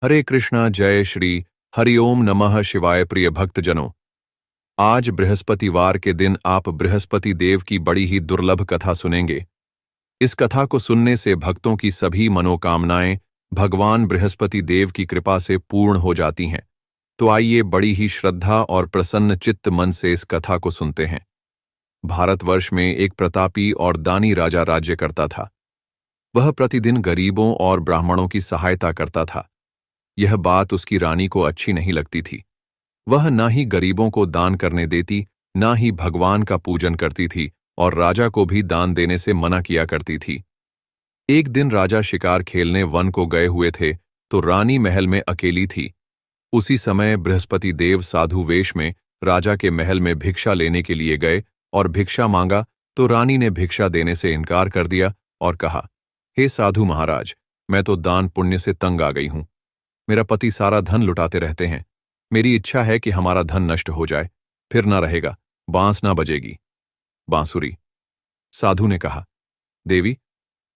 हरे कृष्णा जय श्री हरिओम नमः शिवाय। प्रिय भक्तजनों, आज बृहस्पतिवार के दिन आप बृहस्पति देव की बड़ी ही दुर्लभ कथा सुनेंगे। इस कथा को सुनने से भक्तों की सभी मनोकामनाएं भगवान बृहस्पति देव की कृपा से पूर्ण हो जाती हैं। तो आइए बड़ी ही श्रद्धा और प्रसन्न चित्त मन से इस कथा को सुनते हैं। भारतवर्ष में एक प्रतापी और दानी राजा राज्य करता था। वह प्रतिदिन गरीबों और ब्राह्मणों की सहायता करता था। यह बात उसकी रानी को अच्छी नहीं लगती थी। वह ना ही गरीबों को दान करने देती, ना ही भगवान का पूजन करती थी और राजा को भी दान देने से मना किया करती थी। एक दिन राजा शिकार खेलने वन को गए हुए थे तो रानी महल में अकेली थी। उसी समय बृहस्पति देव साधु वेश में राजा के महल में भिक्षा लेने के लिए गए और भिक्षा मांगा तो रानी ने भिक्षा देने से इनकार कर दिया और कहा, हे साधु महाराज, मैं तो दान पुण्य से तंग आ गई हूं। मेरा पति सारा धन लुटाते रहते हैं। मेरी इच्छा है कि हमारा धन नष्ट हो जाए, फिर ना रहेगा, बांस ना बजेगी। बांसुरी। साधु ने कहा, देवी,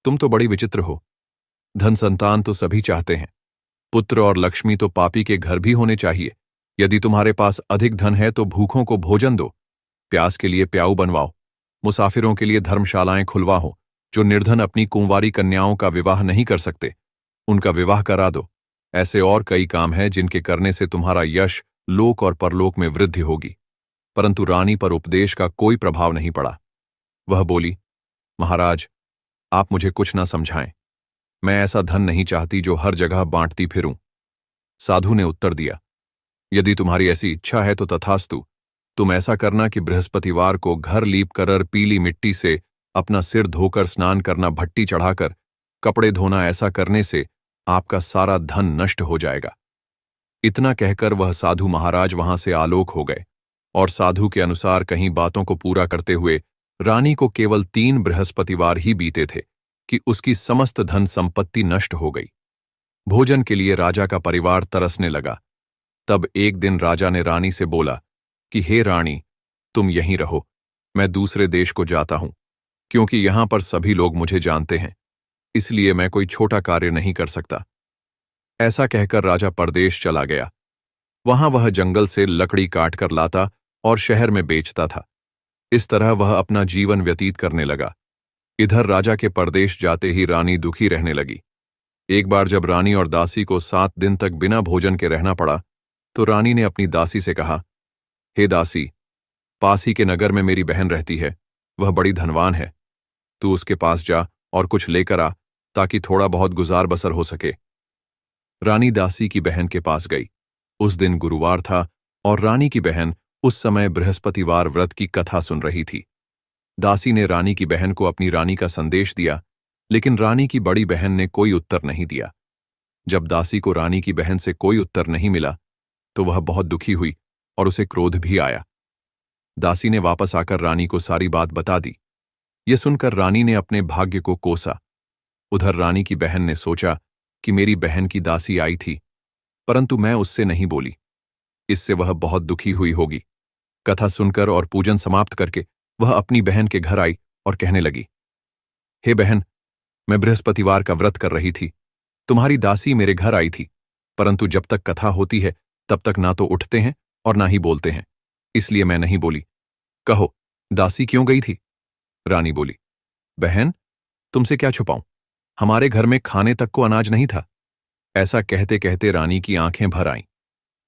तुम तो बड़ी विचित्र हो। धन संतान तो सभी चाहते हैं। पुत्र और लक्ष्मी तो पापी के घर भी होने चाहिए। यदि तुम्हारे पास अधिक धन है तो भूखों को भोजन दो, प्यास के लिए प्याऊ बनवाओ, मुसाफिरों के लिए धर्मशालाएं खुलवाओ। जो निर्धन अपनी कुंवारी कन्याओं का विवाह नहीं कर सकते, उनका विवाह करा दो। ऐसे और कई काम हैं जिनके करने से तुम्हारा यश लोक और परलोक में वृद्धि होगी। परंतु रानी पर उपदेश का कोई प्रभाव नहीं पड़ा। वह बोली, महाराज, आप मुझे कुछ ना समझाएं। मैं ऐसा धन नहीं चाहती जो हर जगह बांटती फिरूं। साधु ने उत्तर दिया, यदि तुम्हारी ऐसी इच्छा है तो तथास्तु। तुम ऐसा करना कि बृहस्पतिवार को घर लीप कर पीली मिट्टी से अपना सिर धोकर स्नान करना, भट्टी चढ़ाकर कपड़े धोना। ऐसा करने से आपका सारा धन नष्ट हो जाएगा। इतना कहकर वह साधु महाराज वहां से आलोक हो गए और साधु के अनुसार कहीं बातों को पूरा करते हुए रानी को केवल 3 बृहस्पतिवार ही बीते थे कि उसकी समस्त धन संपत्ति नष्ट हो गई। भोजन के लिए राजा का परिवार तरसने लगा। तब एक दिन राजा ने रानी से बोला कि हे रानी, तुम यहीं रहो, मैं दूसरे देश को जाता हूं, क्योंकि यहां पर सभी लोग मुझे जानते हैं, इसलिए मैं कोई छोटा कार्य नहीं कर सकता। ऐसा कहकर राजा परदेश चला गया। वहां वह जंगल से लकड़ी काट कर लाता और शहर में बेचता था। इस तरह वह अपना जीवन व्यतीत करने लगा। इधर राजा के परदेश जाते ही रानी दुखी रहने लगी। एक बार जब रानी और दासी को 7 दिन तक बिना भोजन के रहना पड़ा तो रानी ने अपनी दासी से कहा, हे दासी, पास ही के नगर में मेरी बहन रहती है, वह बड़ी धनवान है। तू उसके पास जा और कुछ लेकर आ ताकि थोड़ा बहुत गुजार बसर हो सके। रानी दासी की बहन के पास गई। उस दिन गुरुवार था और रानी की बहन उस समय बृहस्पतिवार व्रत की कथा सुन रही थी। दासी ने रानी की बहन को अपनी रानी का संदेश दिया, लेकिन रानी की बड़ी बहन ने कोई उत्तर नहीं दिया। जब दासी को रानी की बहन से कोई उत्तर नहीं मिला तो वह बहुत दुखी हुई और उसे क्रोध भी आया। दासी ने वापस आकर रानी को सारी बात बता दी। यह सुनकर रानी ने अपने भाग्य को कोसा। उधर रानी की बहन ने सोचा कि मेरी बहन की दासी आई थी, परंतु मैं उससे नहीं बोली, इससे वह बहुत दुखी हुई होगी। कथा सुनकर और पूजन समाप्त करके वह अपनी बहन के घर आई और कहने लगी, हे बहन, मैं बृहस्पतिवार का व्रत कर रही थी। तुम्हारी दासी मेरे घर आई थी, परंतु जब तक कथा होती है तब तक ना तो उठते हैं और ना ही बोलते हैं, इसलिए मैं नहीं बोली। कहो, दासी क्यों गई थी? रानी बोली, बहन, तुमसे क्या छुपाऊं, हमारे घर में खाने तक को अनाज नहीं था। ऐसा कहते कहते रानी की आंखें भर आईं।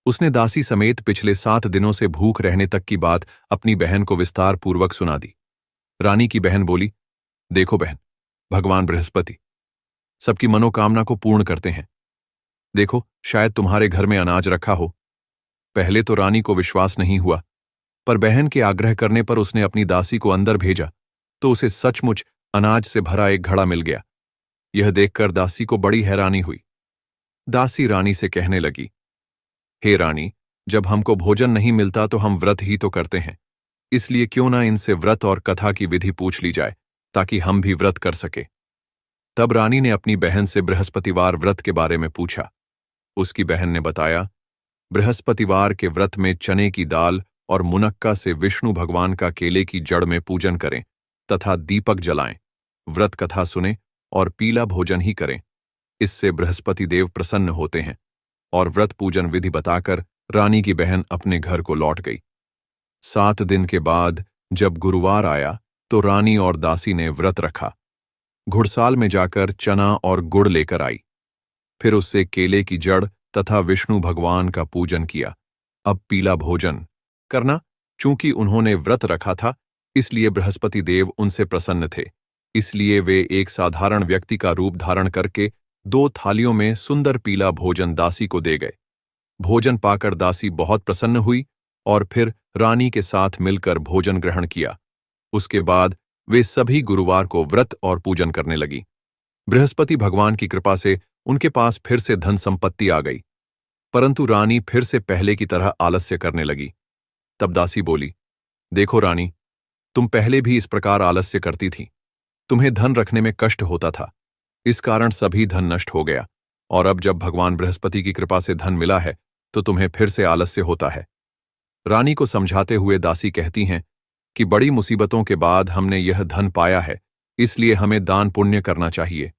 उसने दासी समेत पिछले 7 दिनों से भूख रहने तक की बात अपनी बहन को विस्तार पूर्वक सुना दी। रानी की बहन बोली, देखो बहन, भगवान बृहस्पति सबकी मनोकामना को पूर्ण करते हैं। देखो, शायद तुम्हारे घर में अनाज रखा हो। पहले तो रानी को विश्वास नहीं हुआ, पर बहन के आग्रह करने पर उसने अपनी दासी को अंदर भेजा तो उसे सचमुच अनाज से भरा एक घड़ा मिल गया। यह देखकर दासी को बड़ी हैरानी हुई। दासी रानी से कहने लगी, हे रानी, जब हमको भोजन नहीं मिलता तो हम व्रत ही तो करते हैं, इसलिए क्यों ना इनसे व्रत और कथा की विधि पूछ ली जाए ताकि हम भी व्रत कर सके। तब रानी ने अपनी बहन से बृहस्पतिवार व्रत के बारे में पूछा। उसकी बहन ने बताया, बृहस्पतिवार के व्रत में चने की दाल और मुनक्का से विष्णु भगवान का केले की जड़ में पूजन करें तथा दीपक जलाएं, व्रत कथा सुनें और पीला भोजन ही करें। इससे बृहस्पति देव प्रसन्न होते हैं और व्रत पूजन विधि बताकर रानी की बहन अपने घर को लौट गई। 7 दिन के बाद जब गुरुवार आया तो रानी और दासी ने व्रत रखा। घुड़साल में जाकर चना और गुड़ लेकर आई। फिर उससे केले की जड़ तथा विष्णु भगवान का पूजन किया। अब पीला भोजन करना। चूंकि उन्होंने व्रत रखा था इसलिए बृहस्पति देव उनसे प्रसन्न थे, इसलिए वे एक साधारण व्यक्ति का रूप धारण करके 2 थालियों में सुंदर पीला भोजन दासी को दे गए। भोजन पाकर दासी बहुत प्रसन्न हुई और फिर रानी के साथ मिलकर भोजन ग्रहण किया। उसके बाद वे सभी गुरुवार को व्रत और पूजन करने लगी। बृहस्पति भगवान की कृपा से उनके पास फिर से धन संपत्ति आ गई, परंतु रानी फिर से पहले की तरह आलस्य करने लगी। तब दासी बोली, देखो रानी, तुम पहले भी इस प्रकार आलस्य करती थी। तुम्हें धन रखने में कष्ट होता था, इस कारण सभी धन नष्ट हो गया, और अब जब भगवान बृहस्पति की कृपा से धन मिला है तो तुम्हें फिर से आलस्य होता है। रानी को समझाते हुए दासी कहती हैं कि बड़ी मुसीबतों के बाद हमने यह धन पाया है, इसलिए हमें दान पुण्य करना चाहिए।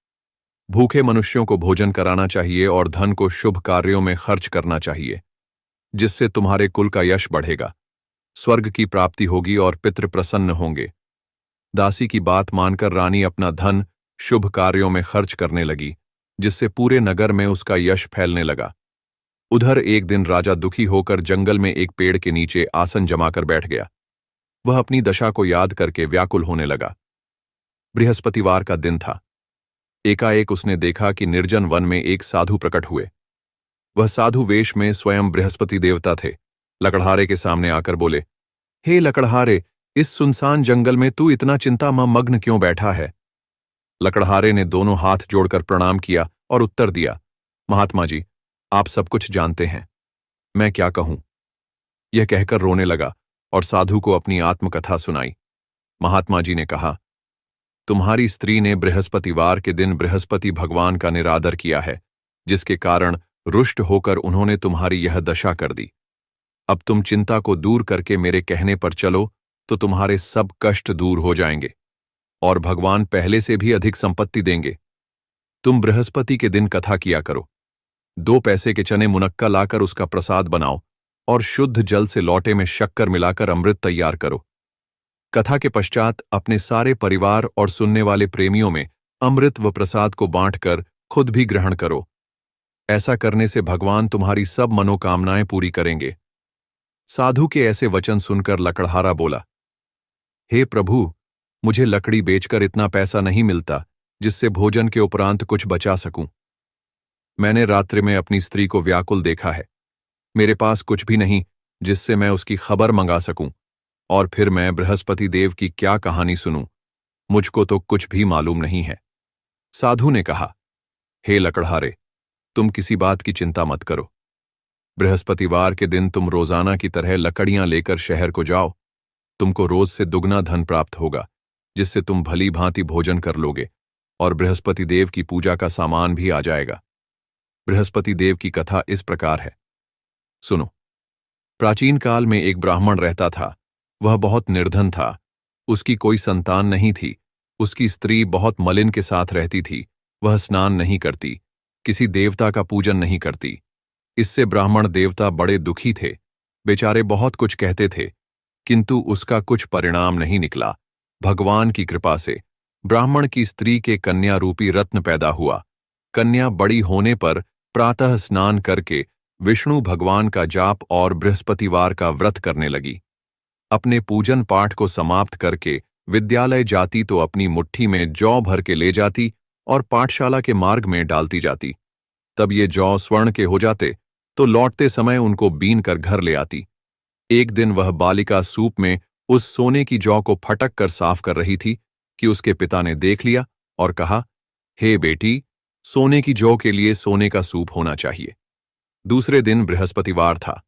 भूखे मनुष्यों को भोजन कराना चाहिए और धन को शुभ कार्यों में खर्च करना चाहिए, जिससे तुम्हारे कुल का यश बढ़ेगा, स्वर्ग की प्राप्ति होगी और पितृ प्रसन्न होंगे। दासी की बात मानकर रानी अपना धन शुभ कार्यों में खर्च करने लगी, जिससे पूरे नगर में उसका यश फैलने लगा। उधर एक दिन राजा दुखी होकर जंगल में एक पेड़ के नीचे आसन जमाकर बैठ गया। वह अपनी दशा को याद करके व्याकुल होने लगा। बृहस्पतिवार का दिन था। एकाएक उसने देखा कि निर्जन वन में एक साधु प्रकट हुए। वह साधु वेश में स्वयं बृहस्पति देवता थे। लकड़हारे के सामने आकर बोले, हे लकड़हारे, इस सुनसान जंगल में तू इतना चिंता में मग्न क्यों बैठा है? लकड़हारे ने दोनों हाथ जोड़कर प्रणाम किया और उत्तर दिया, महात्मा जी, आप सब कुछ जानते हैं, मैं क्या कहूं? यह कहकर रोने लगा और साधु को अपनी आत्मकथा सुनाई। महात्मा जी ने कहा, तुम्हारी स्त्री ने बृहस्पतिवार के दिन बृहस्पति भगवान का निरादर किया है, जिसके कारण रुष्ट होकर उन्होंने तुम्हारी यह दशा कर दी। अब तुम चिंता को दूर करके मेरे कहने पर चलो तो तुम्हारे सब कष्ट दूर हो जाएंगे और भगवान पहले से भी अधिक संपत्ति देंगे। तुम बृहस्पति के दिन कथा किया करो। 2 पैसे के चने मुनक्का लाकर उसका प्रसाद बनाओ और शुद्ध जल से लौटे में शक्कर मिलाकर अमृत तैयार करो। कथा के पश्चात अपने सारे परिवार और सुनने वाले प्रेमियों में अमृत व प्रसाद को बांटकर खुद भी ग्रहण करो। ऐसा करने से भगवान तुम्हारी सब मनोकामनाएं पूरी करेंगे। साधु के ऐसे वचन सुनकर लकड़हारा बोला, हे प्रभु, मुझे लकड़ी बेचकर इतना पैसा नहीं मिलता जिससे भोजन के उपरांत कुछ बचा सकूं। मैंने रात्रि में अपनी स्त्री को व्याकुल देखा है। मेरे पास कुछ भी नहीं जिससे मैं उसकी खबर मंगा सकूं, और फिर मैं बृहस्पति देव की क्या कहानी सुनूं? मुझको तो कुछ भी मालूम नहीं है। साधु ने कहा, हे लकड़हारे, तुम किसी बात की चिंता मत करो। बृहस्पतिवार के दिन तुम रोजाना की तरह लकड़ियां लेकर शहर को जाओ। तुमको रोज से दुगना धन प्राप्त होगा, जिससे तुम भली भांति भोजन कर लोगे और बृहस्पति देव की पूजा का सामान भी आ जाएगा। बृहस्पति देव की कथा इस प्रकार है, सुनो। प्राचीन काल में एक ब्राह्मण रहता था। वह बहुत निर्धन था। उसकी कोई संतान नहीं थी। उसकी स्त्री बहुत मलिन के साथ रहती थी। वह स्नान नहीं करती, किसी देवता का पूजन नहीं करती। इससे ब्राह्मण देवता बड़े दुखी थे। बेचारे बहुत कुछ कहते थे, किंतु उसका कुछ परिणाम नहीं निकला। भगवान की कृपा से ब्राह्मण की स्त्री के कन्या रूपी रत्न पैदा हुआ। कन्या बड़ी होने पर प्रातः स्नान करके विष्णु भगवान का जाप और बृहस्पतिवार का व्रत करने लगी। अपने पूजन पाठ को समाप्त करके विद्यालय जाती तो अपनी मुट्ठी में जौ भर के ले जाती और पाठशाला के मार्ग में डालती जाती। तब ये जौ स्वर्ण के हो जाते तो लौटते समय उनको बीन कर घर ले आती। एक दिन वह बालिका सूप में उस सोने की जौ को फटक कर साफ कर रही थी कि उसके पिता ने देख लिया और कहा, हे बेटी, सोने की जौ के लिए सोने का सूप होना चाहिए। दूसरे दिन बृहस्पतिवार था।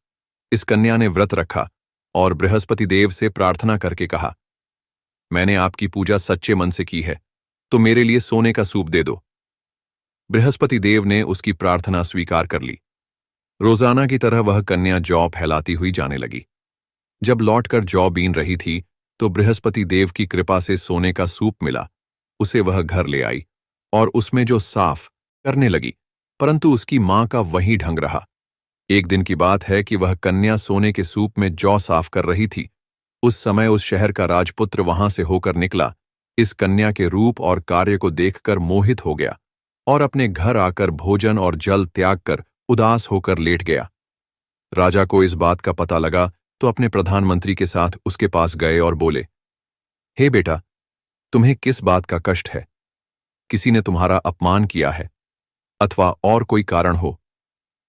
इस कन्या ने व्रत रखा और बृहस्पति देव से प्रार्थना करके कहा, मैंने आपकी पूजा सच्चे मन से की है, तो मेरे लिए सोने का सूप दे दो। बृहस्पति देव ने उसकी प्रार्थना स्वीकार कर ली। रोजाना की तरह वह कन्या जौ फैलाती हुई जाने लगी। जब लौटकर जौ बीन रही थी तो बृहस्पति देव की कृपा से सोने का सूप मिला। उसे वह घर ले आई और उसमें जो साफ करने लगी, परंतु उसकी मां का वही ढंग रहा। एक दिन की बात है कि वह कन्या सोने के सूप में जौ साफ कर रही थी। उस समय उस शहर का राजपुत्र वहां से होकर निकला। इस कन्या के रूप और कार्य को देखकर मोहित हो गया और अपने घर आकर भोजन और जल त्याग कर उदास होकर लेट गया। राजा को इस बात का पता लगा तो अपने प्रधानमंत्री के साथ उसके पास गए और बोले, हे बेटा, तुम्हें किस बात का कष्ट है? किसी ने तुम्हारा अपमान किया है अथवा और कोई कारण हो?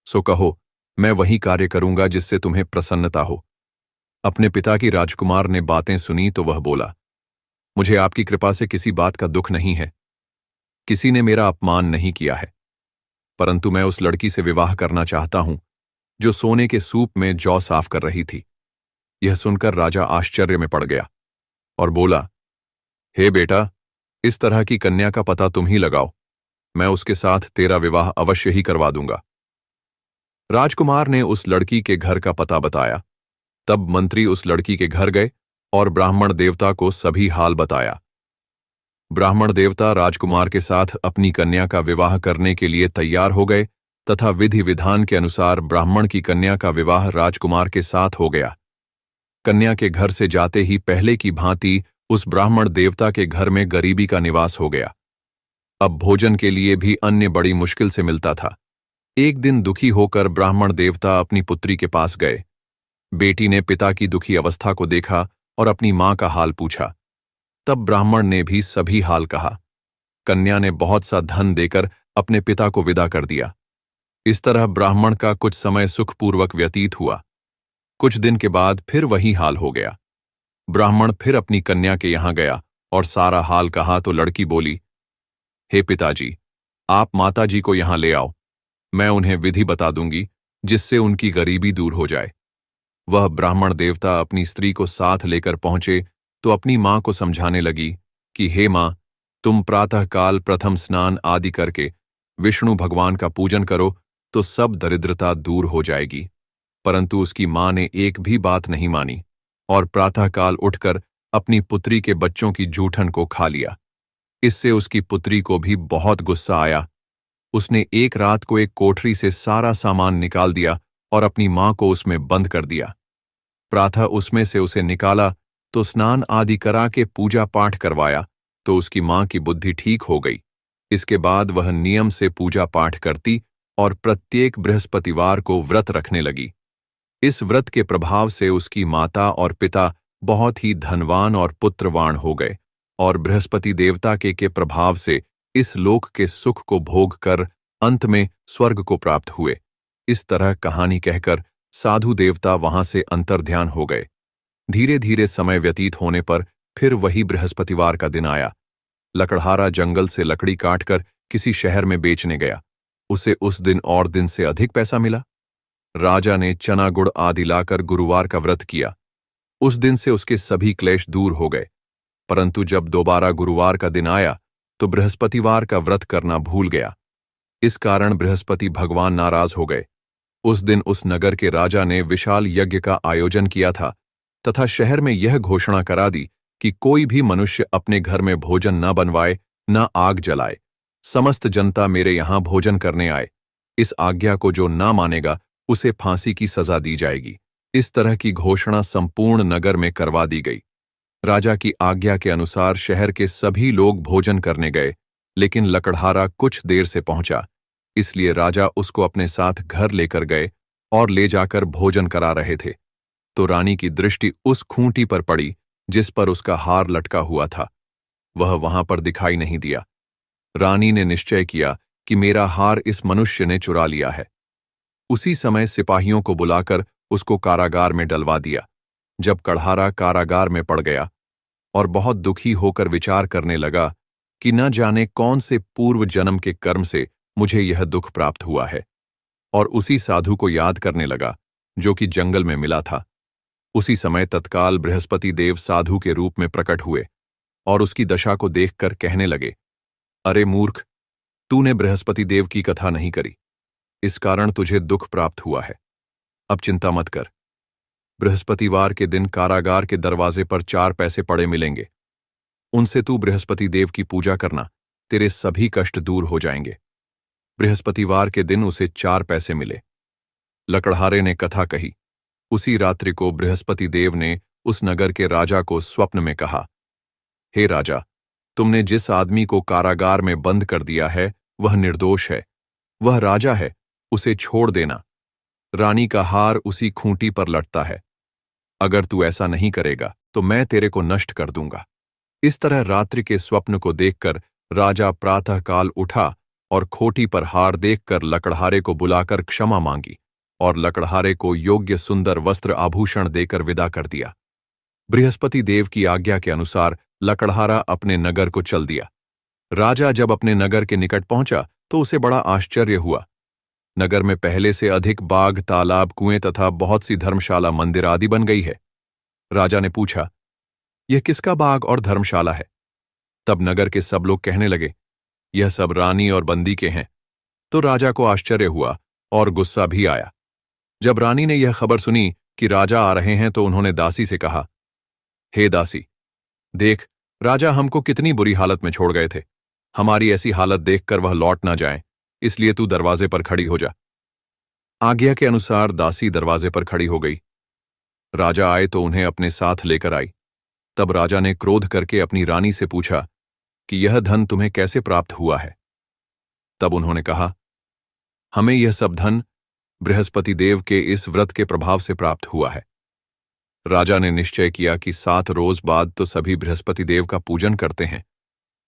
सो कहो, मैं वही कार्य करूंगा जिससे तुम्हें प्रसन्नता हो। अपने पिता की राजकुमार ने बातें सुनी तो वह बोला, मुझे आपकी कृपा से किसी बात का दुख नहीं है। किसी ने मेरा अपमान नहीं किया है, परंतु मैं उस लड़की से विवाह करना चाहता हूं जो सोने के सूप में जौ साफ कर रही थी। यह सुनकर राजा आश्चर्य में पड़ गया और बोला, हे बेटा, इस तरह की कन्या का पता तुम ही लगाओ। मैं उसके साथ तेरा विवाह अवश्य ही करवा दूंगा। राजकुमार ने उस लड़की के घर का पता बताया। तब मंत्री उस लड़की के घर गए और ब्राह्मण देवता को सभी हाल बताया। ब्राह्मण देवता राजकुमार के साथ अपनी कन्या का विवाह करने के लिए तैयार हो गए तथा विधि विधान के अनुसार ब्राह्मण की कन्या का विवाह राजकुमार के साथ हो गया। कन्या के घर से जाते ही पहले की भांति उस ब्राह्मण देवता के घर में गरीबी का निवास हो गया। अब भोजन के लिए भी अन्न बड़ी मुश्किल से मिलता था। एक दिन दुखी होकर ब्राह्मण देवता अपनी पुत्री के पास गए। बेटी ने पिता की दुखी अवस्था को देखा और अपनी मां का हाल पूछा। तब ब्राह्मण ने भी सभी हाल कहा। कन्या ने बहुत सा धन देकर अपने पिता को विदा कर दिया। इस तरह ब्राह्मण का कुछ समय सुखपूर्वक व्यतीत हुआ। कुछ दिन के बाद फिर वही हाल हो गया। ब्राह्मण फिर अपनी कन्या के यहां गया और सारा हाल कहा तो लड़की बोली, हे पिताजी, आप माताजी को यहां ले आओ। मैं उन्हें विधि बता दूंगी जिससे उनकी गरीबी दूर हो जाए। वह ब्राह्मण देवता अपनी स्त्री को साथ लेकर पहुंचे तो अपनी मां को समझाने लगी कि हे मां, तुम प्रातःकाल प्रथम स्नान आदि करके विष्णु भगवान का पूजन करो तो सब दरिद्रता दूर हो जाएगी। परंतु उसकी मां ने एक भी बात नहीं मानी और प्रातःकाल उठकर अपनी पुत्री के बच्चों की जूठन को खा लिया। इससे उसकी पुत्री को भी बहुत गुस्सा आया। उसने एक रात को एक कोठरी से सारा सामान निकाल दिया और अपनी मां को उसमें बंद कर दिया। प्रातः उसमें से उसे निकाला तो स्नान आदि करा के पूजा पाठ करवाया तो उसकी मां की बुद्धि ठीक हो गई। इसके बाद वह नियम से पूजा पाठ करती और प्रत्येक बृहस्पतिवार को व्रत रखने लगी। इस व्रत के प्रभाव से उसकी माता और पिता बहुत ही धनवान और पुत्रवान हो गए और बृहस्पति देवता के प्रभाव से इस लोक के सुख को भोग कर अंत में स्वर्ग को प्राप्त हुए। इस तरह कहानी कहकर साधु देवता वहां से अंतर्ध्यान हो गए। धीरे धीरे समय व्यतीत होने पर फिर वही बृहस्पतिवार का दिन आया। लकड़हारा जंगल से लकड़ी काटकर किसी शहर में बेचने गया। उसे उस दिन और दिन से अधिक पैसा मिला। राजा ने चना गुड़ आदि लाकर गुरुवार का व्रत किया। उस दिन से उसके सभी क्लेश दूर हो गए। परंतु जब दोबारा गुरुवार का दिन आया तो बृहस्पतिवार का व्रत करना भूल गया। इस कारण बृहस्पति भगवान नाराज हो गए। उस दिन उस नगर के राजा ने विशाल यज्ञ का आयोजन किया था तथा शहर में यह घोषणा करा दी कि कोई भी मनुष्य अपने घर में भोजन न बनवाए, न आग जलाए। समस्त जनता मेरे यहां भोजन करने आए। इस आज्ञा को जो न मानेगा उसे फांसी की सजा दी जाएगी। इस तरह की घोषणा संपूर्ण नगर में करवा दी गई। राजा की आज्ञा के अनुसार शहर के सभी लोग भोजन करने गए, लेकिन लकड़हारा कुछ देर से पहुंचा। इसलिए राजा उसको अपने साथ घर लेकर गए और ले जाकर भोजन करा रहे थे तो रानी की दृष्टि उस खूंटी पर पड़ी जिस पर उसका हार लटका हुआ था। वह वहां पर दिखाई नहीं दिया। रानी ने निश्चय किया कि मेरा हार इस मनुष्य ने चुरा लिया है। उसी समय सिपाहियों को बुलाकर उसको कारागार में डलवा दिया। जब कढ़ारा कारागार में पड़ गया और बहुत दुखी होकर विचार करने लगा कि न जाने कौन से पूर्व जन्म के कर्म से मुझे यह दुख प्राप्त हुआ है, और उसी साधु को याद करने लगा जो कि जंगल में मिला था। उसी समय तत्काल बृहस्पति देव साधु के रूप में प्रकट हुए और उसकी दशा को देखकर कहने लगे, अरे मूर्ख, तूने बृहस्पति देव की कथा नहीं करी, इस कारण तुझे दुख प्राप्त हुआ है। अब चिंता मत कर। बृहस्पतिवार के दिन कारागार के दरवाजे पर 4 पैसे पड़े मिलेंगे। उनसे तू बृहस्पति देव की पूजा करना, तेरे सभी कष्ट दूर हो जाएंगे। बृहस्पतिवार के दिन उसे 4 पैसे मिले। लकड़हारे ने कथा कही। उसी रात्रि को बृहस्पति देव ने उस नगर के राजा को स्वप्न में कहा, हे राजा, तुमने जिस आदमी को कारागार में बंद कर दिया है वह निर्दोष है, वह राजा है, उसे छोड़ देना। रानी का हार उसी खूंटी पर लटता है। अगर तू ऐसा नहीं करेगा तो मैं तेरे को नष्ट कर दूंगा। इस तरह रात्रि के स्वप्न को देखकर राजा प्रातःकाल उठा और खोटी पर हार देखकर लकड़हारे को बुलाकर क्षमा मांगी और लकड़हारे को योग्य सुंदर वस्त्र आभूषण देकर विदा कर दिया। बृहस्पति देव की आज्ञा के अनुसार लकड़हारा अपने नगर को चल दिया। राजा जब अपने नगर के निकट पहुंचा तो उसे बड़ा आश्चर्य हुआ। नगर में पहले से अधिक बाग, तालाब, कुएं तथा बहुत सी धर्मशाला, मंदिर आदि बन गई है। राजा ने पूछा, यह किसका बाग और धर्मशाला है? तब नगर के सब लोग कहने लगे, यह सब रानी और बंदी के हैं। तो राजा को आश्चर्य हुआ और गुस्सा भी आया। जब रानी ने यह खबर सुनी कि राजा आ रहे हैं तो उन्होंने दासी से कहा, हे दासी, देख, राजा हमको कितनी बुरी हालत में छोड़ गए थे। हमारी ऐसी हालत देखकर वह लौट ना जाए, इसलिए तू दरवाजे पर खड़ी हो जा। आज्ञा के अनुसार दासी दरवाजे पर खड़ी हो गई। राजा आए तो उन्हें अपने साथ लेकर आई। तब राजा ने क्रोध करके अपनी रानी से पूछा कि यह धन तुम्हें कैसे प्राप्त हुआ है? तब उन्होंने कहा, हमें यह सब धन बृहस्पति देव के इस व्रत के प्रभाव से प्राप्त हुआ है। राजा ने निश्चय किया कि 7 रोज बाद तो सभी बृहस्पति देव का पूजन करते हैं,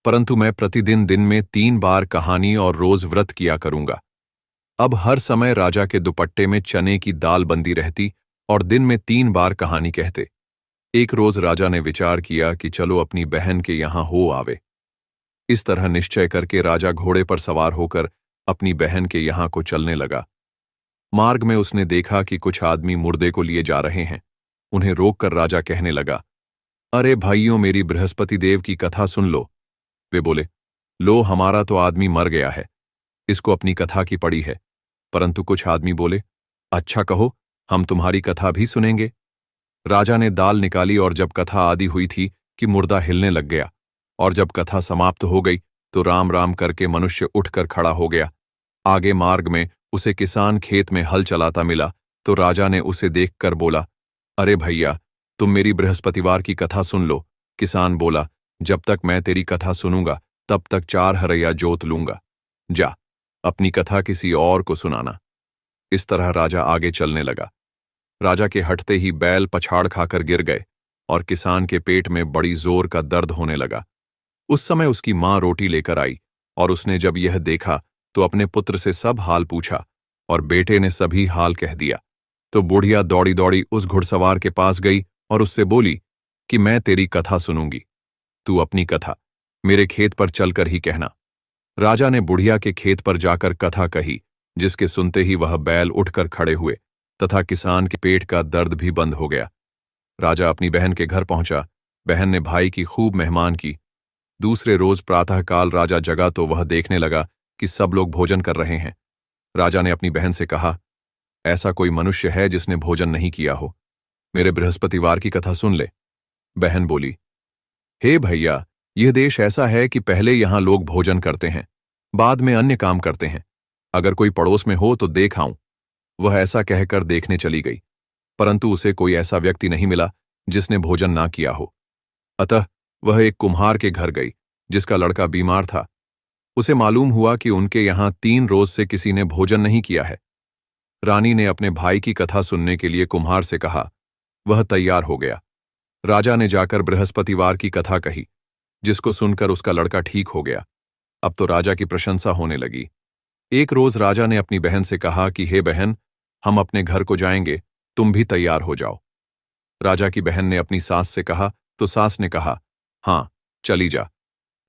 परंतु मैं प्रतिदिन दिन में 3 बार कहानी और रोज व्रत किया करूंगा। अब हर समय राजा के दुपट्टे में चने की दाल बंदी रहती और दिन में 3 बार कहानी कहते। एक रोज राजा ने विचार किया कि चलो अपनी बहन के यहां हो आवे। इस तरह निश्चय करके राजा घोड़े पर सवार होकर अपनी बहन के यहां को चलने लगा। मार्ग में उसने देखा कि कुछ आदमी मुर्दे को लिए जा रहे हैं। उन्हें रोककर राजा कहने लगा, अरे भाइयों, मेरी बृहस्पति देव की कथा सुन लो। वे बोले, लो, हमारा तो आदमी मर गया है, इसको अपनी कथा की पड़ी है। परंतु कुछ आदमी बोले, अच्छा कहो, हम तुम्हारी कथा भी सुनेंगे। राजा ने दाल निकाली और जब कथा आदि हुई थी कि मुर्दा हिलने लग गया, और जब कथा समाप्त हो गई तो राम राम करके मनुष्य उठकर खड़ा हो गया। आगे मार्ग में उसे किसान खेत में हल चलाता मिला तो राजा ने उसे देखकर बोला, अरे भैया, तुम मेरी बृहस्पतिवार की कथा सुन लो। किसान बोला, जब तक मैं तेरी कथा सुनूंगा तब तक 4 हरैया जोत लूंगा। जा, अपनी कथा किसी और को सुनाना। इस तरह राजा आगे चलने लगा। राजा के हटते ही बैल पछाड़ खाकर गिर गए और किसान के पेट में बड़ी जोर का दर्द होने लगा। उस समय उसकी मां रोटी लेकर आई और उसने जब यह देखा तो अपने पुत्र से सब हाल पूछा और बेटे ने सभी हाल कह दिया। तो बुढ़िया दौड़ी दौड़ी उस घुड़सवार के पास गई और उससे बोली कि मैं तेरी कथा सुनूंगी, तू अपनी कथा मेरे खेत पर चलकर ही कहना। राजा ने बुढ़िया के खेत पर जाकर कथा कही, जिसके सुनते ही वह बैल उठकर खड़े हुए तथा किसान के पेट का दर्द भी बंद हो गया। राजा अपनी बहन के घर पहुंचा। बहन ने भाई की खूब मेहमान की। दूसरे रोज प्रातःकाल राजा जगा तो वह देखने लगा कि सब लोग भोजन कर रहे हैं। राजा ने अपनी बहन से कहा, ऐसा कोई मनुष्य है जिसने भोजन नहीं किया हो? मेरे बृहस्पतिवार की कथा सुन ले। बहन बोली, हे भैया, यह देश ऐसा है कि पहले यहां लोग भोजन करते हैं, बाद में अन्य काम करते हैं। अगर कोई पड़ोस में हो तो देख आऊं। वह ऐसा कहकर देखने चली गई, परंतु उसे कोई ऐसा व्यक्ति नहीं मिला जिसने भोजन ना किया हो। अतः वह एक कुम्हार के घर गई जिसका लड़का बीमार था। उसे मालूम हुआ कि उनके यहां 3 रोज से किसी ने भोजन नहीं किया है। रानी ने अपने भाई की कथा सुनने के लिए कुम्हार से कहा। वह तैयार हो गया। राजा ने जाकर बृहस्पतिवार की कथा कही, जिसको सुनकर उसका लड़का ठीक हो गया। अब तो राजा की प्रशंसा होने लगी। एक रोज राजा ने अपनी बहन से कहा कि हे बहन, हम अपने घर को जाएंगे, तुम भी तैयार हो जाओ। राजा की बहन ने अपनी सास से कहा तो सास ने कहा, हाँ, चली जा,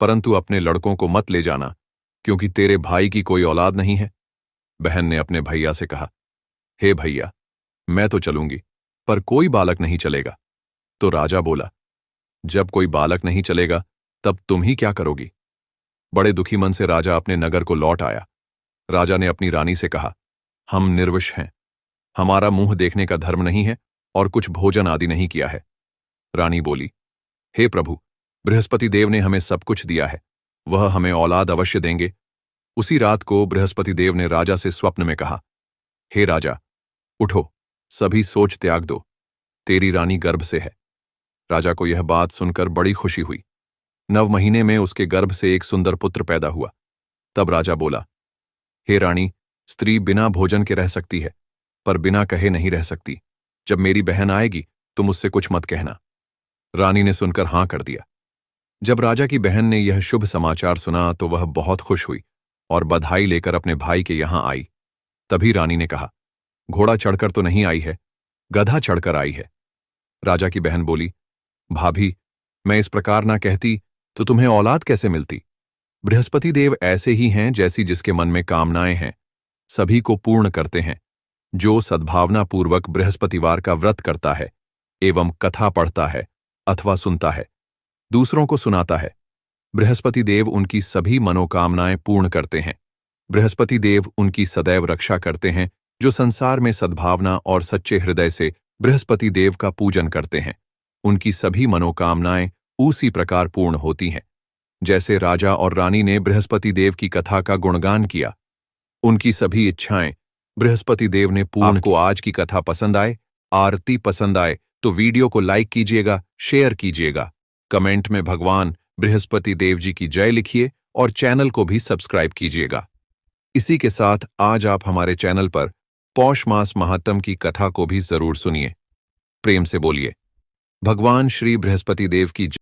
परंतु अपने लड़कों को मत ले जाना, क्योंकि तेरे भाई की कोई औलाद नहीं है। बहन ने अपने भैया से कहा, हे भैया, मैं तो चलूंगी, पर कोई बालक नहीं चलेगा। तो राजा बोला, जब कोई बालक नहीं चलेगा तब तुम ही क्या करोगी? बड़े दुखी मन से राजा अपने नगर को लौट आया। राजा ने अपनी रानी से कहा, हम निर्विष हैं, हमारा मुंह देखने का धर्म नहीं है और कुछ भोजन आदि नहीं किया है। रानी बोली, हे प्रभु, बृहस्पति देव ने हमें सब कुछ दिया है, वह हमें औलाद अवश्य देंगे। उसी रात को बृहस्पति देव ने राजा से स्वप्न में कहा, हे राजा, उठो, सभी सोच त्याग दो, तेरी रानी गर्भ से है। राजा को यह बात सुनकर बड़ी खुशी हुई। 9 महीने में उसके गर्भ से एक सुंदर पुत्र पैदा हुआ। तब राजा बोला, हे रानी, स्त्री बिना भोजन के रह सकती है, पर बिना कहे नहीं रह सकती। जब मेरी बहन आएगी तो मुझसे कुछ मत कहना। रानी ने सुनकर हां कर दिया। जब राजा की बहन ने यह शुभ समाचार सुना तो वह बहुत खुश हुई और बधाई लेकर अपने भाई के यहां आई। तभी रानी ने कहा, घोड़ा चढ़कर तो नहीं आई है, गधा चढ़कर आई है। राजा की बहन बोली, भाभी, मैं इस प्रकार ना कहती तो तुम्हें औलाद कैसे मिलती? बृहस्पति देव ऐसे ही हैं जैसी जिसके मन में कामनाएं हैं, सभी को पूर्ण करते हैं। जो सद्भावनापूर्वक बृहस्पतिवार का व्रत करता है एवं कथा पढ़ता है अथवा सुनता है, दूसरों को सुनाता है, बृहस्पति देव उनकी सभी मनोकामनाएं पूर्ण करते हैं। बृहस्पति देव उनकी सदैव रक्षा करते हैं जो संसार में सद्भावना और सच्चे हृदय से बृहस्पति देव का पूजन करते हैं। उनकी सभी मनोकामनाएं उसी प्रकार पूर्ण होती हैं जैसे राजा और रानी ने बृहस्पति देव की कथा का गुणगान किया। उनकी सभी इच्छाएं बृहस्पति देव ने पूर्ण। आपको आज की कथा पसंद आए, आरती पसंद आए तो वीडियो को लाइक कीजिएगा, शेयर कीजिएगा, कमेंट में भगवान बृहस्पति देव जी की जय लिखिए और चैनल को भी सब्सक्राइब कीजिएगा। इसी के साथ आज आप हमारे चैनल पर पौष मास महात्म की कथा को भी जरूर सुनिए। प्रेम से बोलिए, भगवान श्री बृहस्पति देव की जय।